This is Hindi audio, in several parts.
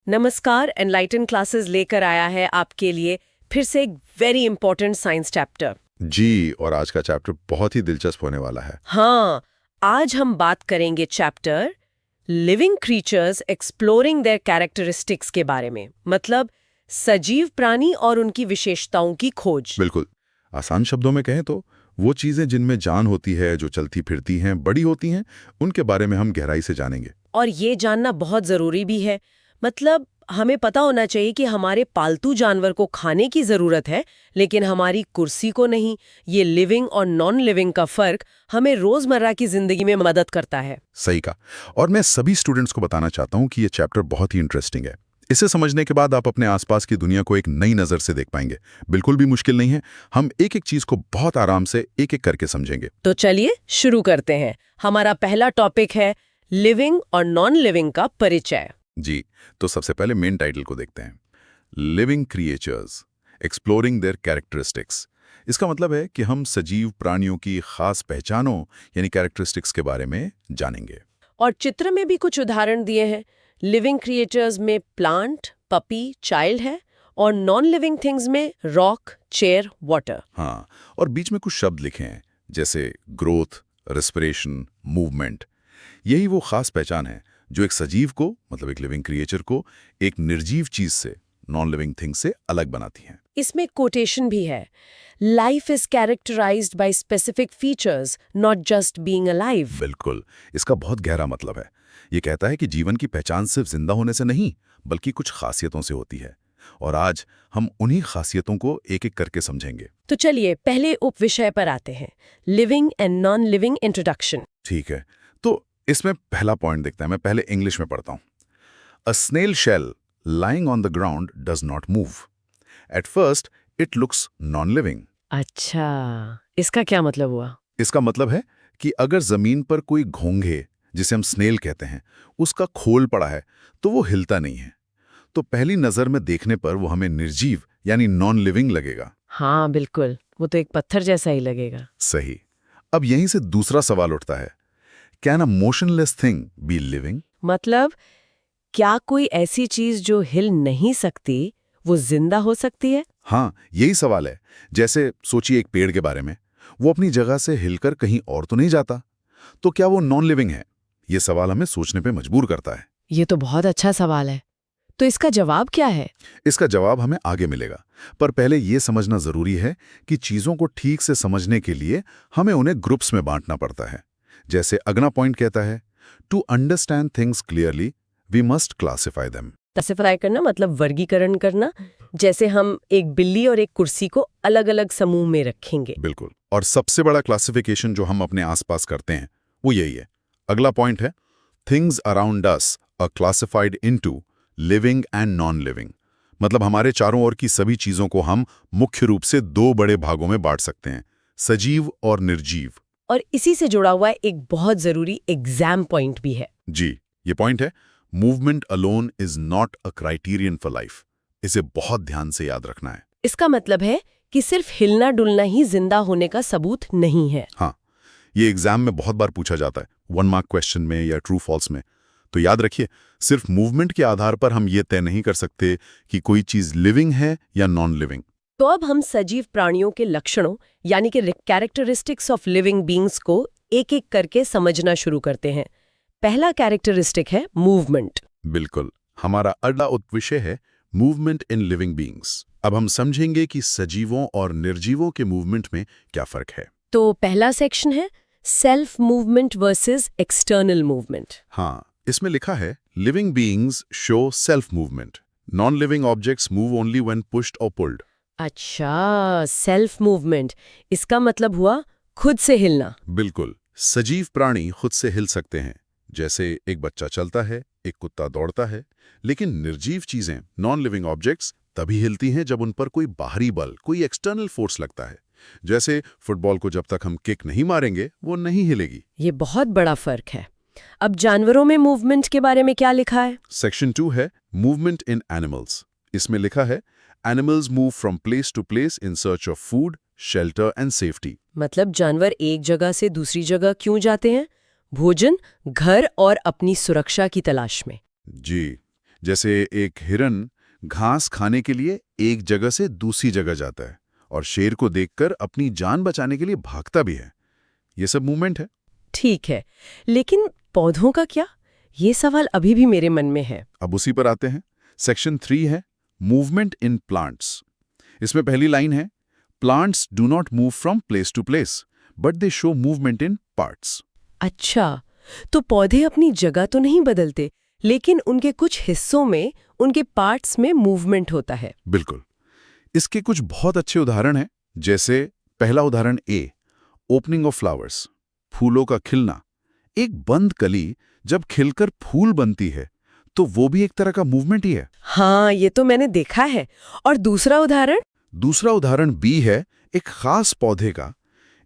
नमस्कार, एनलाइटन क्लासेस लेकर आया है आपके लिए फिर से एक वेरी इंपॉर्टेंट साइंस चैप्टर। जी, और आज का चैप्टर बहुत ही दिलचस्प होने वाला है। हाँ, आज हम बात करेंगे chapter living creatures exploring there characteristics के बारे में। मतलब सजीव प्राणी और उनकी विशेषताओं की खोज। बिल्कुल। आसान शब्दों में कहें तो वो चीजें जिनमें जान होती है, जो चलती फिरती हैं, बड़ी होती हैं, उनके बारे में हम गहराई से जानेंगे। और ये जानना बहुत जरूरी भी है। मतलब हमें पता होना चाहिए कि हमारे पालतू जानवर को खाने की जरूरत है, लेकिन हमारी कुर्सी को नहीं। ये लिविंग और नॉन लिविंग का फर्क हमें रोजमर्रा की जिंदगी में मदद करता है। सही कहा। और मैं सभी स्टूडेंट्स को बताना चाहता हूँ कि ये चैप्टर बहुत ही इंटरेस्टिंग है। इसे समझने के बाद आप अपने आसपास की दुनिया को एक नई नज़र से देख पाएंगे। बिल्कुल भी मुश्किल नहीं है। हम एक एक चीज को बहुत आराम से एक एक करके समझेंगे। तो चलिए शुरू करते हैं। हमारा पहला टॉपिक है लिविंग और नॉन लिविंग का परिचय। जी, तो सबसे पहले मेन टाइटल को देखते हैं। Living creatures exploring there characteristics. इसका मतलब है कि हम सजीव प्राणियों की खास पहचानों यानी कैरेक्टरिस्टिक्स के बारे में जानेंगे। और चित्र में भी कुछ उदाहरण दिए हैं। लिविंग क्रिएचर्स में प्लांट, पपी, चाइल्ड है, और नॉन लिविंग थिंग्स में रॉक, चेयर, वाटर। हाँ, और बीच में कुछ शब्द लिखे हैं जैसे ग्रोथ, रेस्पिरेशन, मूवमेंट। यही वो खास पहचान है जो एक सजीव को, मतलब एक लिविंग क्रिएचर को, एक निर्जीव चीज से, नॉन लिविंग थिंग से अलग बनाती है। इसमें कोटेशन भी है, life is characterised by specific features, not just being alive. बिल्कुल, इसका बहुत गहरा मतलब है। ये कहता है कि जीवन की पहचान सिर्फ जिंदा होने से नहीं, बल्कि कुछ खासियतों से होती है। और आज हम उन्हीं खासियतों को एक एक करके समझेंगे। तो चलिए पहले उपविषय पर आते हैं, living and non living introduction. ठीक है, तो इसमें पहला पॉइंट देखते हैं। मैं पहले इंग्लिश में पढ़ता हूँ। A snail shell lying on the ground does not move. At first, it looks non-living. अच्छा, इसका क्या मतलब हुआ? इसका मतलब है कि अगर जमीन पर कोई घोंघे, जिसे हम स्नेल कहते हैं, उसका खोल पड़ा है, तो वो हिलता नहीं है। तो पहली नजर में देखने पर वो हमें निर्जीव यानी नॉन लिविंग लगेगा। हाँ बिल्कुल, वो तो एक पत्थर जैसा ही लगेगा। सही। अब यहीं से दूसरा सवाल उठता है, can a motionless thing be living? मतलब क्या कोई ऐसी चीज जो हिल नहीं सकती, वो जिंदा हो सकती है? हाँ, यही सवाल है। जैसे सोचिए एक पेड़ के बारे में, वो अपनी जगह से हिलकर कहीं और तो नहीं जाता, तो क्या वो नॉन लिविंग है? ये सवाल हमें सोचने पे मजबूर करता है। ये तो बहुत अच्छा सवाल है। तो इसका जवाब क्या है? इसका जवाब हमें आगे मिलेगा, पर पहले ये समझना जरूरी है कि चीजों को ठीक से समझने के लिए हमें उन्हें ग्रुप्स में बांटना पड़ता है। जैसे अगला पॉइंट कहता है, to understand things clearly we must classify them. Classify करना मतलब वर्गीकरण करना। जैसे हम एक बिल्ली और एक कुर्सी को अलग अलग समूह में रखेंगे। बिल्कुल, और सबसे बड़ा क्लासिफिकेशन जो हम अपने आसपास करते हैं वो यही है। अगला पॉइंट है, things around us are classified into living and non living. मतलब हमारे चारों ओर की सभी चीजों को हम मुख्य रूप से दो बड़े भागों में बांट सकते हैं, सजीव और निर्जीव। और इसी से जुड़ा हुआ एक बहुत जरूरी एग्जाम पॉइंट भी है। जी, ये पॉइंट है, movement alone is not a criterion for life. इसे बहुत ध्यान से याद रखना है। इसका मतलब है कि सिर्फ हिलना डुलना ही जिंदा होने का सबूत नहीं है। हाँ, ये एग्जाम में बहुत बार पूछा जाता है, 1 मार्क क्वेश्चन में या ट्रू फॉल्स में। तो याद रखिए, सिर्फ मूवमेंट के आधार पर हम ये तय नहीं कर सकते कि कोई चीज लिविंग है या नॉन लिविंग। तो अब हम सजीव प्राणियों के लक्षणों यानी कि कैरेक्टरिस्टिक्स ऑफ लिविंग बीइंग्स को एक एक करके समझना शुरू करते हैं। पहला कैरेक्टरिस्टिक है मूवमेंट। बिल्कुल, हमारा अगला उपविषय है मूवमेंट इन लिविंग बीइंग्स। अब हम समझेंगे कि सजीवों और निर्जीवों के मूवमेंट में क्या फर्क है। तो पहला सेक्शन है self movement versus external movement. हाँ, इसमें लिखा है, living beings show self movement, non living objects move only when pushed और पुल्ड। अच्छा, सेल्फ मूवमेंट, इसका मतलब हुआ खुद से हिलना। बिल्कुल, सजीव प्राणी खुद से हिल सकते हैं, जैसे एक बच्चा चलता है, एक कुत्ता दौड़ता है। लेकिन निर्जीव चीजें, नॉन लिविंग ऑब्जेक्ट्स, तभी हिलती हैं जब उन पर कोई बाहरी बल, कोई एक्सटर्नल फोर्स लगता है। जैसे फुटबॉल को जब तक हम किक नहीं मारेंगे, वो नहीं हिलेगी। ये बहुत बड़ा फर्क है। अब जानवरों में मूवमेंट के बारे में क्या लिखा है? सेक्शन 2 है मूवमेंट इन एनिमल्स। इसमें लिखा है, animals move from place to place in search of food, shelter and safety. मतलब जानवर एक जगह से दूसरी जगह क्यों जाते हैं? भोजन, घर और अपनी सुरक्षा की तलाश में। जी, जैसे एक हिरन घास खाने के लिए एक जगह से दूसरी जगह जाता है और शेर को देखकर अपनी जान बचाने के लिए भागता भी है। ये सब मूवमेंट है। ठीक है, लेकिन पौधों का क्या? ये सवाल अभी भी मेरे मन में है। अब उसी पर आते हैं। सेक्शन 3 है मूवमेंट इन प्लांट्स। इसमें पहली लाइन है, plants do not move from place to place but they show movement in parts. अच्छा, तो पौधे अपनी जगह तो नहीं बदलते, लेकिन उनके कुछ हिस्सों में, उनके पार्ट्स में मूवमेंट होता है। बिल्कुल। इसके कुछ बहुत अच्छे उदाहरण हैं, जैसे पहला उदाहरण ए, ओपनिंग ऑफ फ्लावर्स, फूलों का खिलना। एक बंद कली जब खिलकर फूल बनती है तो वो भी एक तरह का मूवमेंट ही है। हाँ, ये तो मैंने देखा है। और दूसरा उदाहरण? दूसरा उदाहरण बी है एक खास पौधे का,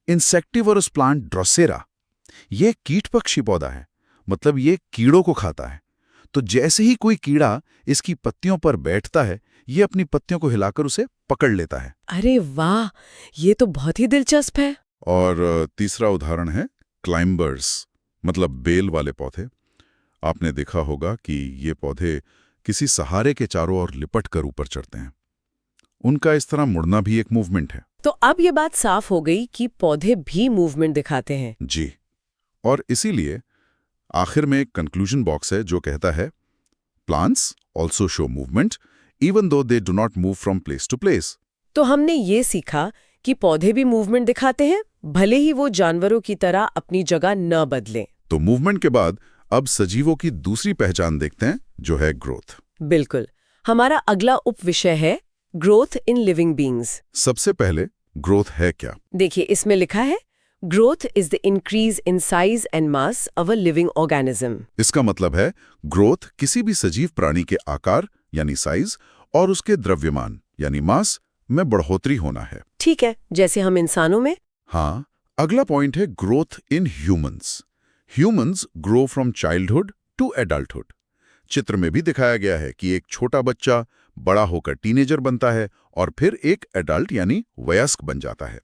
इंसेक्टिवरस प्लांट ड्रोसेरा। ये कीट पक्षी पौधा है, मतलब ये कीड़ों को खाता है। तो जैसे ही कोई कीड़ा इसकी पत्तियों पर बैठता है, ये अपनी पत्तियों को हिलाकर उसे पकड़ लेता है। अरे वाह, ये तो बहुत ही दिलचस्प है। और तीसरा उदाहरण है क्लाइंबर्स, मतलब बेल वाले पौधे। आपने देखा होगा कि ये पौधे किसी सहारे के चारों ओर लिपट कर ऊपर चढ़ते हैं। उनका इस तरह मुड़ना भी एक मूवमेंट है। तो अब ये बात साफ हो गई कि पौधे भी मूवमेंट दिखाते हैं। जी, और इसीलिए आखिर में एक कंक्लूजन बॉक्स है जो कहता है, plants also show movement even though they do not move from place to place. तो हमने ये सीखा कि पौधे भी मूवमेंट दिखाते हैं, भले ही वो जानवरों की तरह अपनी जगह न बदलें। तो मूवमेंट के बाद अब सजीवों की दूसरी पहचान देखते हैं, जो है ग्रोथ। बिल्कुल। हमारा अगला उपविषय है ग्रोथ इन लिविंग बीइंग्स। सबसे पहले ग्रोथ है क्या? देखिए, इसमें लिखा है, growth is the increase in size and mass of a living organism. इसका मतलब है ग्रोथ किसी भी सजीव प्राणी के आकार यानी साइज और उसके द्रव्यमान यानी मास में बढ़ोतरी होना है। ठीक है, जैसे हम इंसानों में। हाँ, अगला पॉइंट है growth in humans. Humans grow from childhood to adulthood. चित्र में भी दिखाया गया है कि एक छोटा बच्चा बड़ा होकर टीनेजर बनता है और फिर एक एडल्ट यानी वयस्क बन जाता है।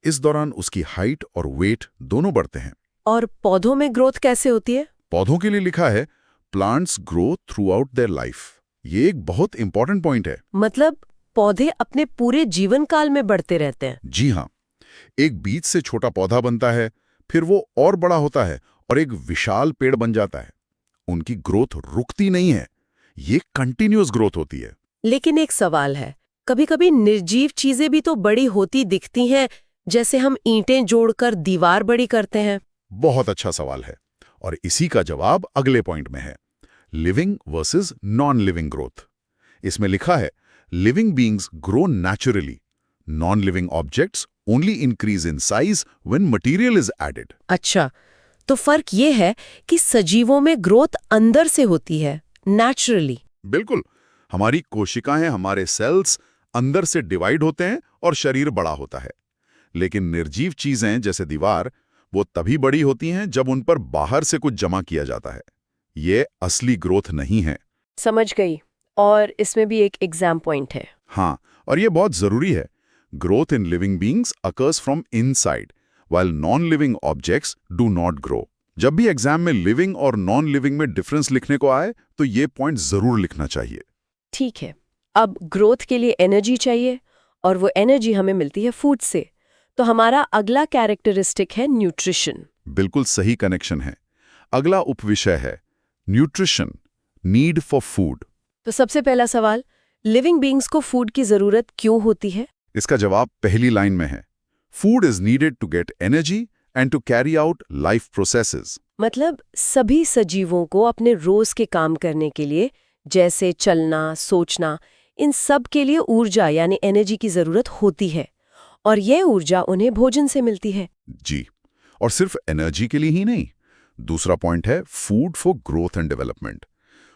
इस दौरान उसकी हाइट और वेट दोनों बढ़ते हैं। और पौधों में ग्रोथ कैसे होती है? पौधों के लिए लिखा है, plants grow through out their life. ये एक बहुत इंपॉर्टेंट पॉइंट है। मतलब पौधे अपने पूरे जीवन काल में बढ़ते रहते हैं। जी हाँ, एक बीज से छोटा पौधा बनता है, फिर वो और बड़ा होता है और एक विशाल पेड़ बन जाता है। उनकी ग्रोथ रुकती नहीं है, ये कंटिन्यूअस ग्रोथ होती है। लेकिन एक सवाल है, कभी-कभी निर्जीव चीजें भी तो बड़ी होती दिखती हैं, जैसे हम ईंटें जोड़कर दीवार बड़ी करते हैं। बहुत अच्छा सवाल है और इसी का जवाब अगले पॉइंट में है, living versus non living growth. इसमें लिखा है, living beings grow naturally, non living objects only increase in size when material is added. अच्छा, तो फर्क ये है कि सजीवों में ग्रोथ अंदर से होती है, नेचुरली। बिल्कुल, हमारी कोशिकाएं, हमारे सेल्स अंदर से डिवाइड होते हैं और शरीर बड़ा होता है। लेकिन निर्जीव चीजें जैसे दीवार, वो तभी बड़ी होती हैं जब उन पर बाहर से कुछ जमा किया जाता है। ये असली ग्रोथ नहीं है। समझ गई। और इसमें भी एक एग्जाम पॉइंट है। हाँ, और ये बहुत जरूरी है। Growth in living beings occurs from inside while non living objects do not grow. जब भी एग्जाम में लिविंग और नॉन लिविंग में डिफरेंस लिखने को आए तो ये पॉइंट जरूर लिखना चाहिए। ठीक है, अब ग्रोथ के लिए एनर्जी चाहिए और वो एनर्जी हमें मिलती है फूड से। तो हमारा अगला कैरेक्टरिस्टिक है न्यूट्रिशन। बिल्कुल सही कनेक्शन है। अगला उपविषय है न्यूट्रिशन, नीड फॉर फूड। तो सबसे पहला सवाल, लिविंग बीइंग्स को फूड की जरूरत क्यों होती है? इसका जवाब पहली लाइन में है, food is needed to get energy and to carry out life processes. मतलब सभी सजीवों को अपने रोज के काम करने के लिए, जैसे चलना, सोचना, इन सब के लिए ऊर्जा यानी एनर्जी की जरूरत होती है और यह ऊर्जा उन्हें भोजन से मिलती है। जी, और सिर्फ एनर्जी के लिए ही नहीं। दूसरा पॉइंट है food for growth and development.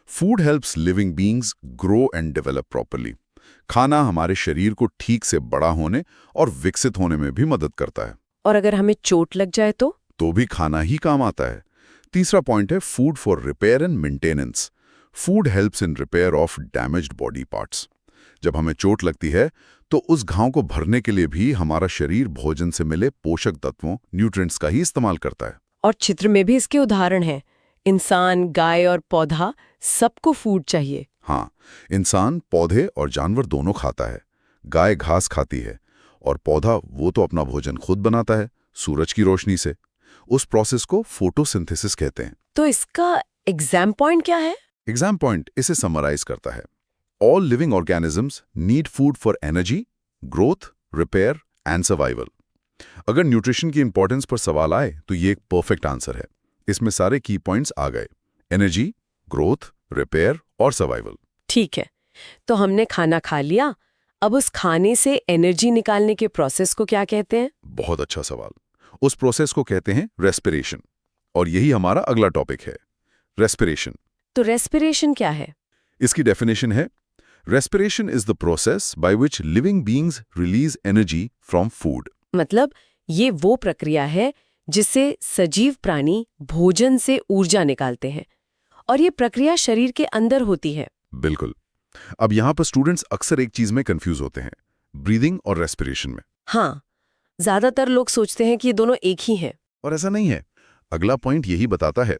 Food helps living beings grow and develop properly. खाना हमारे शरीर को ठीक से बड़ा होने और विकसित होने में भी मदद करता है। और अगर हमें चोट लग जाए तो भी खाना ही काम आता है। तीसरा पॉइंट है food for repair and maintenance. Food helps in repair of damaged body parts. जब हमें चोट लगती है तो उस घाव को भरने के लिए भी हमारा शरीर भोजन से मिले पोषक तत्वों, न्यूट्रिएंट्स का ही इस्तेमाल करता है। और चित्र में भी इसके उदाहरण हैं। इंसान, गाय और पौधा सबको फूड चाहिए। हाँ, इंसान पौधे और जानवर दोनों खाता है। गाय घास खाती है और पौधा वो तो अपना भोजन खुद बनाता है सूरज की रोशनी से। उस प्रोसेस को फोटोसिंथेसिस कहते हैं। तो इसका एग्जाम पॉइंट क्या है? एग्जाम पॉइंट इसे समराइज करता है। All living organisms need food for energy, growth, repair and survival. अगर न्यूट्रिशन की इंपॉर्टेंस पर सवाल आए तो ये एक परफेक्ट आंसर है। इसमें सारे की पॉइंट्स आ गए, एनर्जी, ग्रोथ, रिपेयर और सर्वाइवल। ठीक है, तो हमने खाना खा लिया, अब उस खाने से एनर्जी निकालने के प्रोसेस को क्या कहते हैं? बहुत अच्छा सवाल। उस प्रोसेस को कहते हैं रेस्पिरेशन, और यही हमारा अगला टॉपिक है, रेस्पिरेशन। तो रेस्पिरेशन क्या है? इसकी डेफिनेशन है, respiration is the process by which living beings release energy from food. मतलब ये वो प्रक्रिया है जिससे सजीव प्राणी भोजन से ऊर्जा निकालते हैं, और ये प्रक्रिया शरीर के अंदर होती है। बिल्कुल। अब यहाँ पर स्टूडेंट्स अक्सर एक चीज में कंफ्यूज होते हैं, ब्रीदिंग और रेस्पिरेशन में। हाँ, ज्यादातर लोग सोचते हैं कि ये दोनों एक ही हैं। और ऐसा नहीं है। अगला पॉइंट यही बताता है,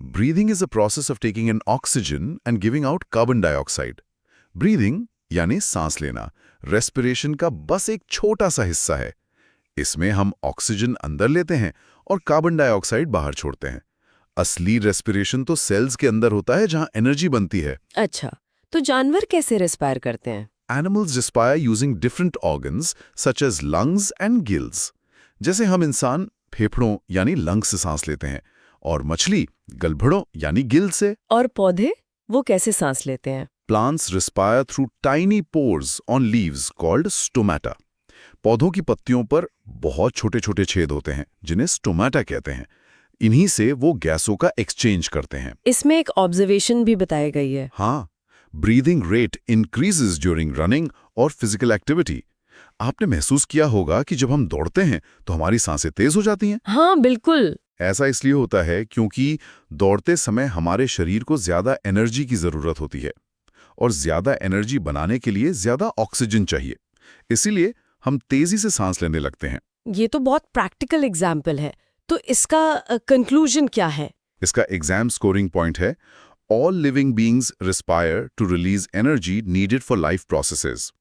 breathing is a process of taking in oxygen and giving out carbon dioxide. Breathing यानी सांस लेना रेस्पिरेशन का बस एक छोटा सा हिस्सा है। इसमें हम ऑक्सीजन अंदर लेते हैं और कार्बन डाइऑक्साइड बाहर छोड़ते हैं। असली रेस्पिरेशन तो सेल्स के अंदर होता है जहां एनर्जी बनती है। अच्छा, तो जानवर कैसे रेस्पायर करते हैं? Animals respire using different organs such as lungs and gills. जैसे हम इंसान फेफड़ों यानी लंग्स से सांस लेते हैं और मछली गलभड़ों यानी गिल से। और पौधे, वो कैसे सांस लेते हैं? Plants respire through tiny pores on leaves called stomata. पौधों की पत्तियों पर बहुत छोटे छोटे छेद होते हैं जिन्हें स्टोमाटा कहते हैं। इन्हीं से वो गैसों का एक्सचेंज करते हैं। इसमें एक ऑब्जर्वेशन भी बताई गई है। हाँ, breathing rate increases during running और फिजिकल एक्टिविटी। आपने महसूस किया होगा कि जब हम दौड़ते हैं तो हमारी सांसें तेज हो जाती हैं। हाँ बिल्कुल। ऐसा इसलिए होता है क्योंकि दौड़ते समय हमारे शरीर को ज्यादा एनर्जी की जरूरत होती है और ज्यादा एनर्जी बनाने के लिए ज्यादा ऑक्सीजन चाहिए। इसीलिए हम तेजी से सांस लेने लगते हैं। ये तो बहुत प्रैक्टिकल एग्जाम्पल है। तो इसका कंक्लूजन क्या है? इसका एग्जाम स्कोरिंग पॉइंट है, all living beings respire to release energy needed for life processes.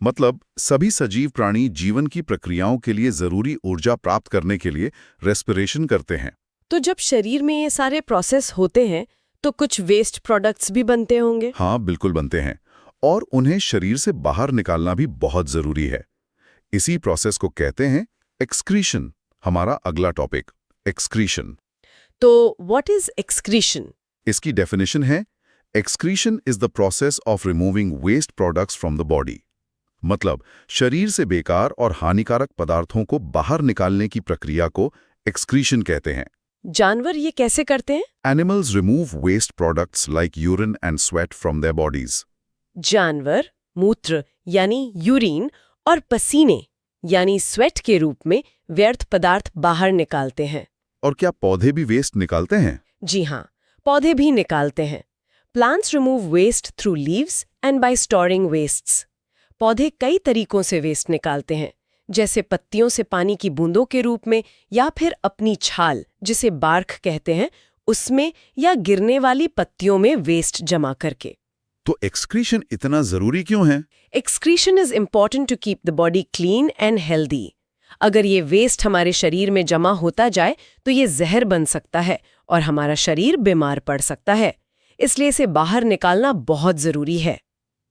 मतलब सभी सजीव प्राणी जीवन की प्रक्रियाओं के लिए जरूरी ऊर्जा प्राप्त करने के लिए रेस्पिरेशन करते हैं। तो जब शरीर में ये सारे प्रोसेस होते हैं तो कुछ वेस्ट प्रोडक्ट्स भी बनते होंगे? हाँ, बिल्कुल बनते हैं, और उन्हें शरीर से बाहर निकालना भी बहुत जरूरी है। इसी प्रोसेस को कहते हैं एक्सक्रीशन। हमारा अगला टॉपिक, एक्सक्रीशन। तो व्हाट इज एक्सक्रीशन? इसकी डेफिनेशन है, excretion is the process of removing waste products from the body. मतलब शरीर से बेकार और हानिकारक पदार्थों को बाहर निकालने की प्रक्रिया को एक्सक्रीशन कहते हैं। जानवर ये कैसे करते हैं? Animals remove waste products like urine and sweat from their bodies. जानवर मूत्र यानी यूरिन और पसीने यानी स्वेट के रूप में व्यर्थ पदार्थ बाहर निकालते हैं। और क्या पौधे भी वेस्ट निकालते हैं? जी हाँ, पौधे भी निकालते हैं। Plants remove waste through leaves and by storing wastes. पौधे कई तरीकों से वेस्ट निकालते हैं, जैसे पत्तियों से पानी की बूंदों के रूप में, या फिर अपनी छाल जिसे बार्क कहते हैं उसमें, या गिरने वाली पत्तियों में वेस्ट जमा करके। तो एक्सक्रीशन इतना जरूरी क्यों है? Excretion is important to keep the body clean and healthy. अगर ये वेस्ट हमारे शरीर में जमा होता जाए तो ये जहर बन सकता है और हमारा शरीर बीमार पड़ सकता है। इसलिए इसे बाहर निकालना बहुत जरूरी है।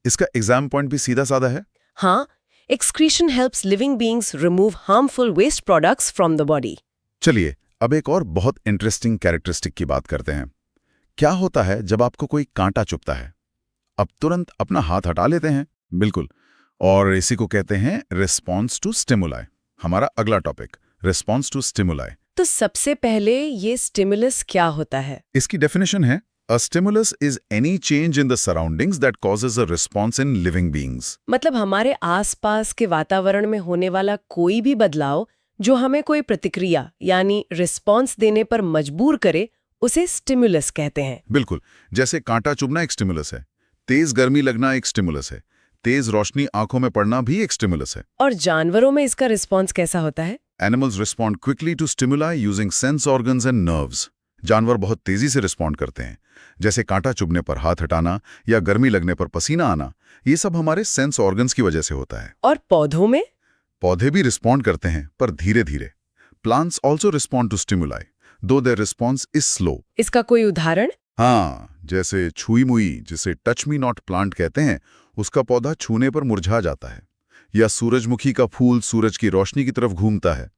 इसका एग्जाम पॉइंट भी सीधा साधा है। हाँ, excretion helps living beings remove harmful waste products from the body. चलिए अब एक और बहुत इंटरेस्टिंग कैरेक्टरिस्टिक की बात करते हैं। क्या होता है जब आपको कोई कांटा चुभता है? अब तुरंत अपना हाथ हटा लेते हैं। बिल्कुल, और इसी को कहते हैं रिस्पॉन्स टू स्टिमुलाई। हमारा अगला टॉपिक, रिस्पॉन्स टू स्टिमुलाई। तो सबसे पहले ये स्टिमुलस क्या होता है? इसकी डेफिनेशन है, A stimulus is any change in the surroundings that causes a response in living beings. मतलब हमारे आसपास के वातावरण में होने वाला कोई भी बदलाव जो हमें कोई प्रतिक्रिया यानी रिस्पॉन्स देने पर मजबूर करे, उसे स्टिमुलस कहते हैं। बिल्कुल, जैसे कांटा चुभना एक स्टिमुलस है, तेज गर्मी लगना एक स्टिमुलस है, तेज रोशनी आंखों में पड़ना भी एक स्टिमुलस है। और जानवरों में इसका रिस्पॉन्स कैसा होता है? Animals respond quickly to stimuli using sense organs and nerves. जानवर बहुत तेजी से रिस्पॉन्ड करते हैं, जैसे कांटा चुभने पर हाथ हटाना या गर्मी लगने पर पसीना आना। ये सब हमारे सेंस ऑर्गन्स की वजह से होता है। और पौधों में? पौधे भी रिस्पॉन्ड करते हैं, पर धीरे धीरे। Plants also respond to stimuli, though their response is slow. इसका कोई उदाहरण? हाँ, जैसे छुई मुई, जिसे टच मी नॉट प्लांट कहते हैं, उसका पौधा छूने पर मुरझा जाता है। या सूरजमुखी का फूल सूरज की रोशनी की तरफ घूमता है।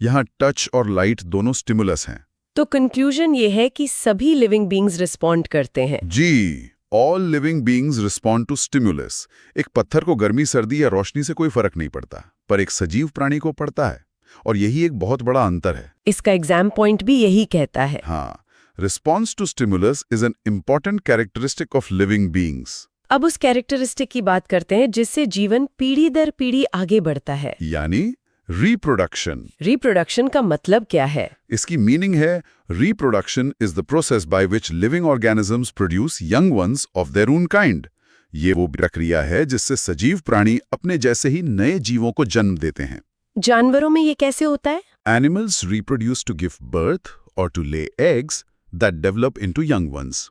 यहाँ टच और लाइट दोनों स्टिमुलस हैं। तो कंक्लूजन ये है कि सभी लिविंग बीइंग्स रिस्पॉन्ड करते हैं। जी, all living beings respond to stimulus. एक पत्थर को गर्मी, सर्दी या रोशनी से कोई फर्क नहीं पड़ता, पर एक सजीव प्राणी को पड़ता है। और यही एक बहुत बड़ा अंतर है। इसका एग्जाम पॉइंट भी यही कहता है। हाँ, response to stimulus is an important characteristic of living beings. अब उस कैरेक्टरिस्टिक की बात करते हैं जिससे जीवन पीढ़ी दर पीढ़ी आगे बढ़ता है, यानी रिप्रोडक्शन। रिप्रोडक्शन का मतलब क्या है? इसकी मीनिंग है, reproduction is the process by which living organisms produce young ones of their own kind. ये वो प्रक्रिया है जिससे सजीव प्राणी अपने जैसे ही नए जीवों को जन्म देते हैं। जानवरों में ये कैसे होता है? Animals reproduce to give birth or to lay eggs that develop into young ones.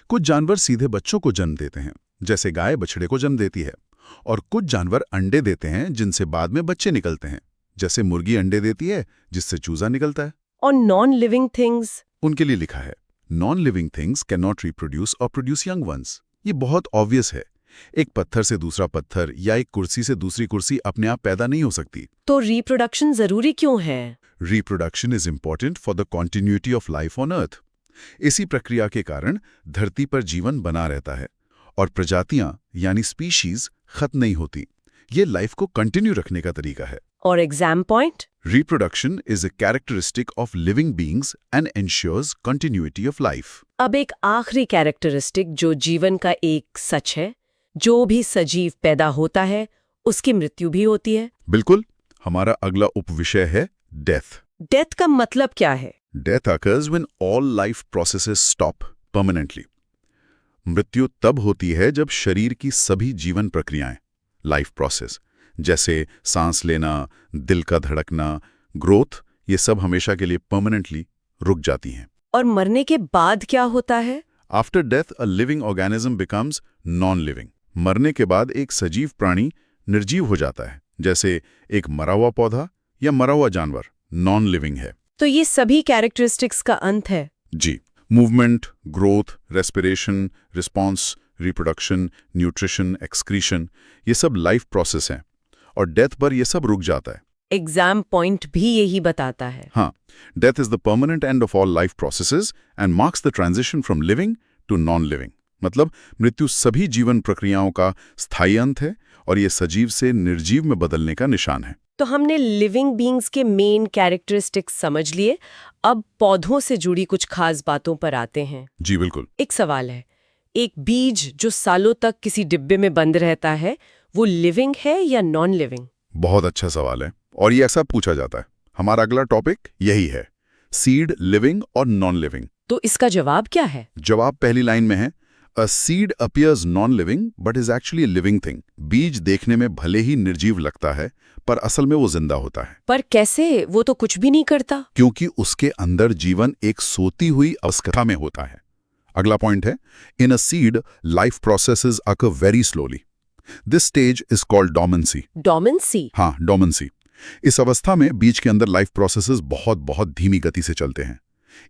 कुछ जानवर सीधे बच्चों को जन्म देते हैं, जैसे गाय बछड़े को जन्म देती है, और कुछ जानवर अंडे देते हैं जिनसे बाद में बच्चे निकलते हैं, जैसे मुर्गी अंडे देती है जिससे चूजा निकलता है। और नॉन लिविंग थिंग्स? उनके लिए लिखा है, non living things can not reproduce और प्रोड्यूस यंग वंस। ये बहुत ऑब्वियस है। एक पत्थर से दूसरा पत्थर या एक कुर्सी से दूसरी कुर्सी अपने आप पैदा नहीं हो सकती। तो रिप्रोडक्शन जरूरी क्यों है? Reproduction is important for the continuity of life on earth. इसी प्रक्रिया के कारण धरती पर जीवन बना रहता है और प्रजातियां यानी स्पीशीज खत्म नहीं होती। ये लाइफ को कंटिन्यू रखने का तरीका है। और exam point? Reproduction is a characteristic of living beings and ensures continuity of life. अब एक आखिरी कैरेक्टरिस्टिक जो जीवन का एक सच है, जो भी सजीव पैदा होता है उसकी मृत्यु भी होती है। बिल्कुल। हमारा अगला उपविषय है डेथ। डेथ का मतलब क्या है? Death occurs when all life processes stop permanently. मृत्यु तब होती है जब शरीर की सभी जीवन प्रक्रियाएं, लाइफ प्रोसेस, जैसे सांस लेना, दिल का धड़कना, ग्रोथ, ये सब हमेशा के लिए परमानेंटली रुक जाती हैं। और मरने के बाद क्या होता है? After death, a living organism becomes non-living. मरने के बाद एक सजीव प्राणी निर्जीव हो जाता है, जैसे एक मरा हुआ पौधा या मरा हुआ जानवर नॉन लिविंग है। तो ये सभी कैरेक्टरिस्टिक्स का अंत है। जी, movement, growth, respiration, response, reproduction, nutrition, excretion, ये सब लाइफ प्रोसेस हैं और डेथ पर ये सब रुक जाता है। एग्जाम पॉइंट भी यही बताता है। हाँ, death is the permanent end of all life processes and marks the transition from living to non living. मतलब मृत्यु सभी जीवन प्रक्रियाओं का स्थायी अंत है और ये सजीव से निर्जीव में बदलने का निशान है। तो हमने लिविंग बीइंग्स के मेन कैरेक्टरिस्टिक्स समझ लिए। अब पौधों से जुड़ी कुछ खास बातों पर आते हैं। जी बिल्कुल। एक सवाल है, एक बीज जो सालों तक किसी डिब्बे में बंद रहता है, वो लिविंग है या नॉन लिविंग? बहुत अच्छा सवाल है और ये अक्सर पूछा जाता है। हमारा अगला टॉपिक यही है, सीड लिविंग और नॉन लिविंग। तो इसका जवाब क्या है? जवाब पहली लाइन में है, A seed appears non-living but is actually a living thing. बीज देखने में भले ही निर्जीव लगता है, पर असल में वो जिंदा होता है। पर कैसे? वो तो कुछ भी नहीं करता। क्योंकि उसके अंदर जीवन एक सोती हुई अवस्था में होता है। अगला पॉइंट है, In a seed, life processes occur very slowly. This stage is called dormancy. Dormancy? हाँ, dormancy. इस अवस्था में बीज के अंदर लाइफ प्रोसेसेस बहुत धीमी गति से चलते हैं,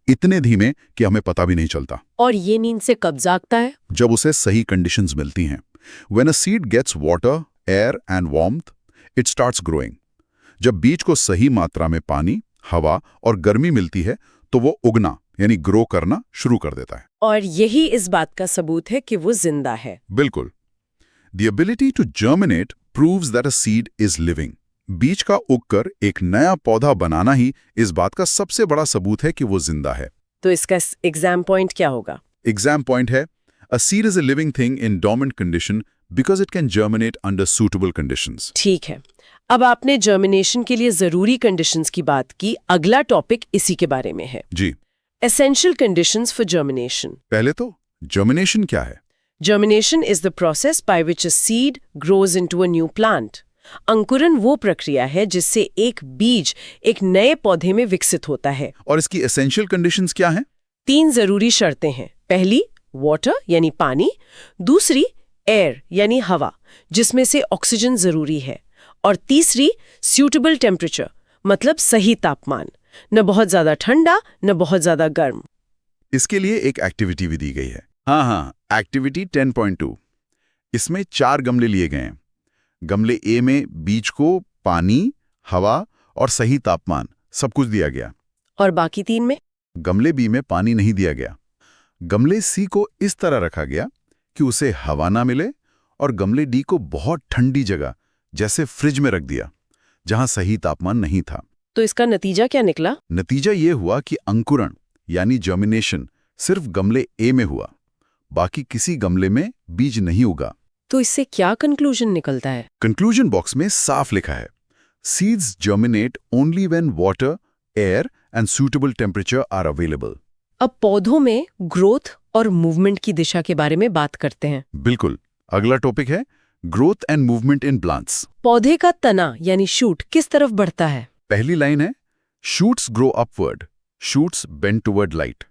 इतने धीमे कि हमें पता भी नहीं चलता। और ये नींद से कब जागता है? जब उसे सही कंडीशंस मिलती हैं। When a seed gets water, air and warmth, it starts growing. जब बीज को सही मात्रा में पानी, हवा और गर्मी मिलती है तो वो उगना यानी ग्रो करना शुरू कर देता है। और यही इस बात का सबूत है कि वो जिंदा है। बिल्कुल। The ability to germinate proves that a seed is living. बीज का उगकर एक नया पौधा बनाना ही इस बात का सबसे बड़ा सबूत है कि वो जिंदा है। तो इसका एग्जाम पॉइंट क्या होगा? एग्जाम पॉइंट है, A seed is a living thing in dormant condition because it can germinate under suitable conditions. ठीक है। अब आपने जर्मिनेशन के लिए जरूरी कंडीशंस की बात की। अगला टॉपिक इसी के बारे में है। जी। Essential conditions for germination. पहले तो जर्मिनेशन क्या है? Germination is the process by which a seed grows into a new plant. अंकुरन वो प्रक्रिया है जिससे एक बीज एक नए पौधे में विकसित होता है। और इसकी एसेंशियल कंडीशंस क्या हैं? 3 जरूरी शर्तें हैं। पहली वाटर यानी पानी, दूसरी एयर यानी हवा जिसमें से ऑक्सीजन जरूरी है, और तीसरी सूटेबल टेम्परेचर मतलब सही तापमान, न बहुत ज्यादा ठंडा न बहुत ज्यादा गर्म। इसके लिए एक एक्टिविटी भी दी गई है। हाँ, एक्टिविटी 10.2। इसमें 4 गमले लिए गए हैं। गमले ए में बीज को पानी, हवा और सही तापमान सब कुछ दिया गया। और बाकी 3 में? गमले बी में पानी नहीं दिया गया। गमले सी को इस तरह रखा गया कि उसे हवा ना मिले, और गमले डी को बहुत ठंडी जगह जैसे फ्रिज में रख दिया जहां सही तापमान नहीं था। तो इसका नतीजा क्या निकला? नतीजा ये हुआ कि अंकुरण यानी जर्मिनेशन सिर्फ गमले ए में हुआ, बाकी किसी गमले में बीज नहीं उगा। तो इससे क्या कंक्लूजन निकलता है? कंक्लूजन बॉक्स में साफ लिखा है, seeds germinate only when water, air and suitable temperature are available. अब पौधों में ग्रोथ और मूवमेंट की दिशा के बारे में बात करते हैं। बिल्कुल। अगला टॉपिक है growth and movement in plants. पौधे का तना यानी शूट किस तरफ बढ़ता है? पहली लाइन है shoots grow upward, shoots bend toward light.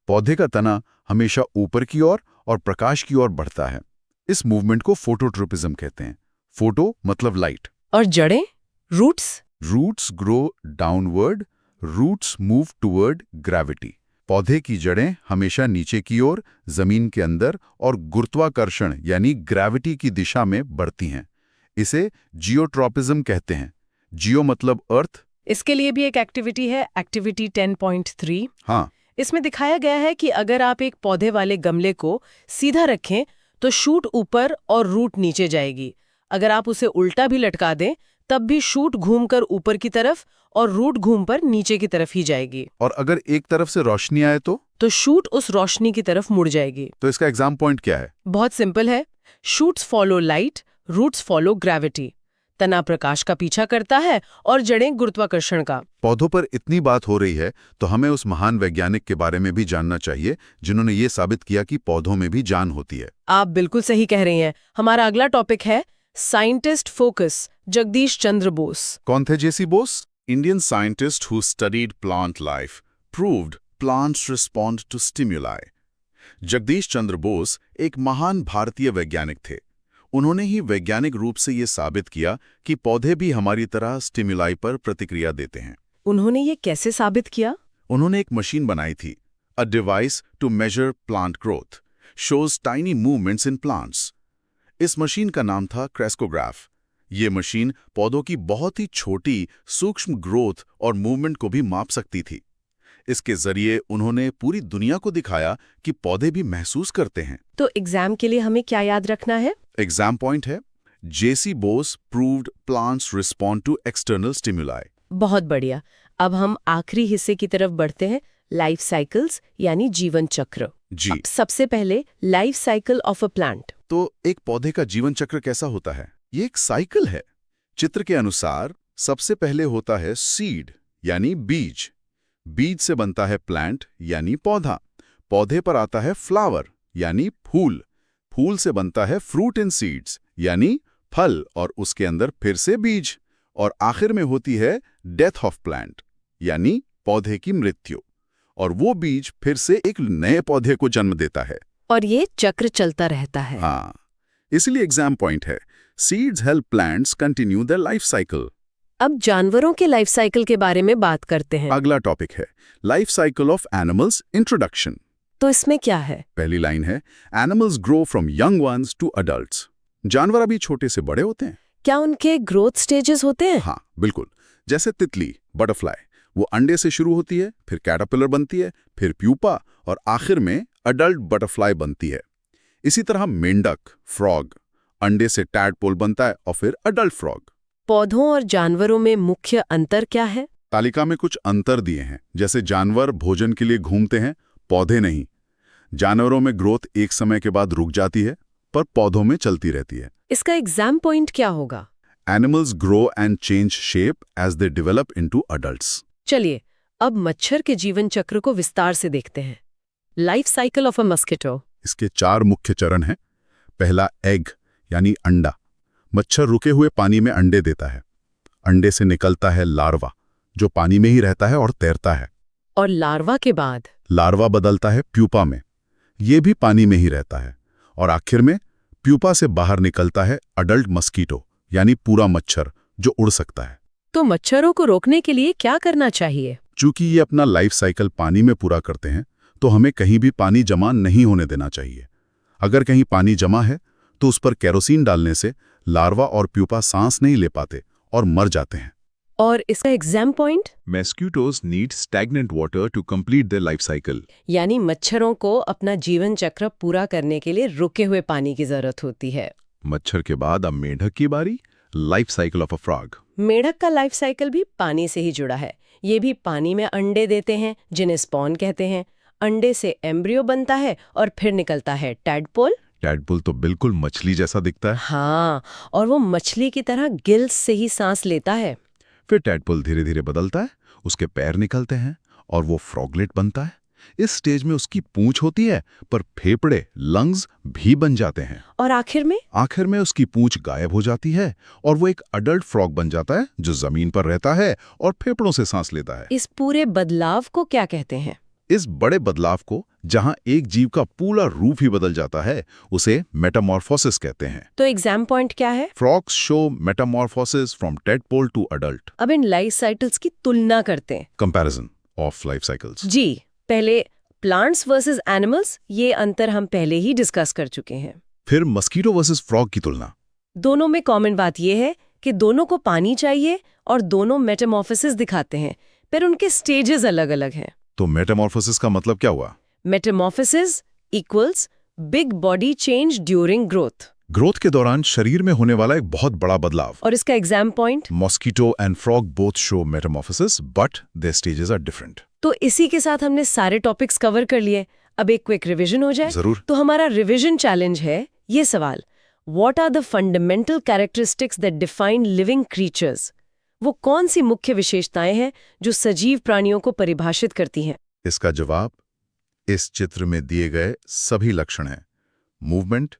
पौधे का तना हमेशा ऊपर की ओर और प्रकाश की ओर बढ़ता है। इस मूवमेंट को फोटोट्रोपिज्म कहते हैं। फोटो मतलब लाइट। और जड़ें, roots? Roots grow downward, roots move toward gravity. पौधे की जड़ें हमेशा नीचे की ओर, जमीन के अंदर और गुरुत्वाकर्षण यानी ग्रेविटी की दिशा में बढ़ती हैं। इसे जियोट्रोपिज्म कहते हैं। जियो मतलब अर्थ। इसके लिए भी एक एक्टिविटी है, एक्टिविटी 10.3। हाँ, इसमें दिखाया गया है कि अगर आप एक पौधे वाले गमले को सीधा रखें तो शूट ऊपर और रूट नीचे जाएगी। अगर आप उसे उल्टा भी लटका दें तब भी शूट घूमकर ऊपर की तरफ और रूट घूमकर नीचे की तरफ ही जाएगी। और अगर एक तरफ से रोशनी आए तो शूट उस रोशनी की तरफ मुड़ जाएगी। तो इसका एग्जाम पॉइंट क्या है? बहुत सिंपल है, shoots follow light, roots follow gravity. तना प्रकाश का पीछा करता है और जड़ें गुरुत्वाकर्षण का। पौधों पर इतनी बात हो रही है तो हमें उस महान वैज्ञानिक के बारे में भी जानना चाहिए जिन्होंने ये साबित किया कि पौधों में भी जान होती है। आप बिल्कुल सही कह रहे हैं। हमारा अगला टॉपिक है साइंटिस्ट फोकस, जगदीश चंद्र बोस। कौन थे जेसी Bose? Indian scientist who studied plant life proved plants respond to stimuli. Jagdish Chandra Bose एक महान भारतीय वैज्ञानिक थे। उन्होंने ही वैज्ञानिक रूप से ये साबित किया कि पौधे भी हमारी तरह स्टिमुलाई पर प्रतिक्रिया देते हैं। उन्होंने ये कैसे साबित किया? उन्होंने एक मशीन बनाई थी, a device to measure plant growth, shows tiny movements in plants. इस मशीन का नाम था क्रेस्कोग्राफ। ये मशीन पौधों की बहुत ही छोटी सूक्ष्म ग्रोथ और मूवमेंट को भी माप सकती थी। इसके जरिए उन्होंने पूरी दुनिया को दिखाया कि पौधे भी महसूस करते हैं। तो एग्जाम के लिए हमें क्या याद रखना है? एग्जाम पॉइंट है J C Bose proved plants respond to external stimuli. बहुत बढ़िया। अब हम आखिरी हिस्से की तरफ बढ़ते हैं, लाइफ साइकिल्स यानी जीवन चक्र। जी। अब सबसे पहले life cycle of a plant. तो एक पौधे का जीवन चक्र कैसा होता है? ये एक साइकिल है। चित्र के अनुसार सबसे पहले होता है सीड यानी बीज। बीज से बनता है प्लांट यानी पौधा। पौधे पर आता है फ्लावर यानी फूल। फूल से बनता है फ्रूट इन सीड्स यानी फल, और उसके अंदर फिर से बीज। और आखिर में होती है डेथ ऑफ प्लांट यानी पौधे की मृत्यु, और वो बीज फिर से एक नए पौधे को जन्म देता है। और ये चक्र चलता रहता है। हाँ, इसलिए एग्जाम पॉइंट है seeds help plants continue their life cycle. अब जानवरों के लाइफ साइकिल के बारे में बात करते हैं। अगला टॉपिक है life cycle of animals, introduction. तो इसमें क्या है? पहली लाइन है animals grow from young ones to adults. जानवर अभी छोटे से बड़े होते हैं। क्या उनके ग्रोथ स्टेजेस होते हैं? हाँ बिल्कुल। जैसे तितली, बटरफ्लाई, वो अंडे से शुरू होती है, फिर कैटरपिलर बनती है, फिर प्यूपा, और आखिर में अडल्ट बटरफ्लाई बनती है। इसी तरह मेंढक, फ्रॉग, अंडे से टैडपोल बनता है और फिर अडल्ट फ्रॉग। पौधों और जानवरों में मुख्य अंतर क्या है? तालिका में कुछ अंतर दिए हैं। जैसे जानवर भोजन के लिए घूमते हैं, पौधे नहीं। जानवरों में ग्रोथ एक समय के बाद रुक जाती है, पर पौधों में चलती रहती है। इसका एग्जाम पॉइंट क्या होगा? Animals grow and change shape as they develop into adults. चलिए अब मच्छर के जीवन चक्र को विस्तार से देखते हैं। Life cycle of a mosquito. इसके 4 मुख्य चरण हैं। पहला एग यानी अंडा। मच्छर रुके हुए पानी में अंडे देता है। अंडे से निकलता है लार्वा, जो पानी में ही रहता है और तैरता है। और लार्वा के बाद लार्वा बदलता है प्यूपा में, ये भी पानी में ही रहता है, और आखिर में प्यूपा से बाहर निकलता है अडल्ट मस्कीटो, यानी पूरा मच्छर जो उड़ सकता है। तो मच्छरों को रोकने के लिए क्या करना चाहिए? चूंकि ये अपना लाइफ साइकिल पानी में पूरा करते हैं, तो हमें कहीं भी पानी जमा नहीं होने देना चाहिए। अगर कहीं पानी जमा है तो उस पर केरोसिन डालने से लार्वा और प्यूपा सांस नहीं ले पाते और मर जाते हैं। और इसका exam point? Mosquitoes need stagnant water to complete their life cycle. यानी मच्छरों को अपना जीवन चक्र पूरा करने के लिए रुके हुए पानी की जरूरत होती है। मच्छर के बाद अब मेंढक की बारी, life cycle of a frog. मेढक का लाइफ साइकिल भी पानी से ही जुड़ा है। ये भी पानी में अंडे देते हैं जिन्हें स्पॉन कहते हैं। अंडे से एम्ब्रियो बनता है और फिर निकलता है टैडपोल। टैडपोल तो बिल्कुल मछली जैसा दिखता है। हाँ, और वो मछली की तरह गिल्स से ही सांस लेता है। फिर टैडपोल धीरे धीरे बदलता है, उसके पैर निकलते हैं और वो फ्रॉगलेट बनता है। इस स्टेज में उसकी पूंछ होती है, पर फेफड़े, लंग्स भी बन जाते हैं। और आखिर में उसकी पूंछ गायब हो जाती है और वो एक अडल्ट फ्रॉग बन जाता है जो जमीन पर रहता है और फेफड़ों से सांस लेता है। इस पूरे बदलाव को क्या कहते हैं? इस बड़े बदलाव को, जहां एक जीव का पूरा रूप ही बदल जाता है, उसे मेटामॉर्फोसिस कहते हैं। तो एग्जाम पॉइंट क्या है? Frogs show metamorphosis from tadpole to adult. अब इन लाइफ साइकिल्स की तुलना करते हैं। Comparison of life cycles. जी, पहले प्लांट्स वर्सेस एनिमल्स, ये अंतर हम पहले ही डिस्कस कर चुके हैं। फिर मस्कीटो वर्सेस फ्रॉग की तुलना। दोनों में कॉमन बात यह है कि दोनों को पानी चाहिए और दोनों मेटामॉर्फोसिस दिखाते हैं, पर उनके स्टेजेस अलग-अलग हैं। तो मेटामॉर्फोसिस का मतलब क्या हुआ? Metamorphosis equals big body change during growth. Growth के दौरान शरीर में होने वाला एक बहुत बड़ा बदलाव। और इसका exam point? Mosquito and frog both show metamorphosis, but their stages are different. तो इसी के साथ हमने सारे टॉपिक्स कवर कर लिए। अब एक क्विक रिवीजन हो जाए। जरूर। तो हमारा रिवीजन चैलेंज है ये सवाल: what are the fundamental characteristics that define living creatures? वो कौन सी मुख्य विशेषताएं हैं जो सजीव प्राणियों को परिभाषित करती हैं? इसका जवाब इस चित्र में दिए गए सभी लक्षण हैं। मूवमेंट,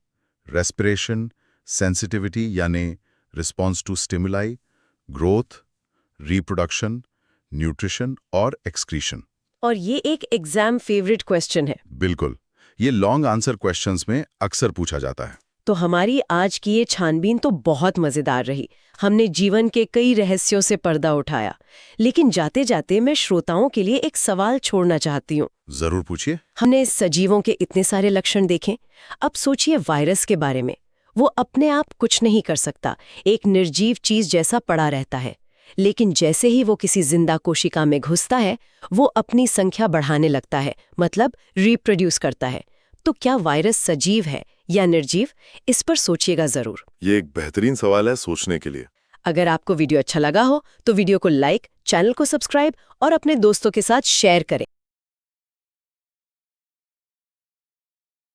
रेस्पिरेशन, सेंसिटिविटी यानी response to stimuli, growth, reproduction, nutrition और एक्सक्रीशन। और ये एक एग्जाम फेवरेट क्वेश्चन है। बिल्कुल, ये लॉन्ग आंसर क्वेश्चंस में अक्सर पूछा जाता है। तो हमारी आज की ये छानबीन तो बहुत मजेदार रही। हमने जीवन के कई रहस्यों से पर्दा उठाया, लेकिन जाते जाते मैं श्रोताओं के लिए एक सवाल छोड़ना चाहती हूँ। जरूर पूछिए। हमने सजीवों के इतने सारे लक्षण देखे, अब सोचिए वायरस के बारे में। वो अपने आप कुछ नहीं कर सकता, एक निर्जीव चीज जैसा पड़ा रहता है, लेकिन जैसे ही वो किसी जिंदा कोशिका में घुसता है, वो अपनी संख्या बढ़ाने लगता है, मतलब रिप्रोड्यूस करता है। तो क्या वायरस सजीव है या निर्जीव? इस पर सोचिएगा जरूर। ये एक बेहतरीन सवाल है सोचने के लिए। अगर आपको वीडियो अच्छा लगा हो तो वीडियो को लाइक, चैनल को सब्सक्राइब और अपने दोस्तों के साथ शेयर करें।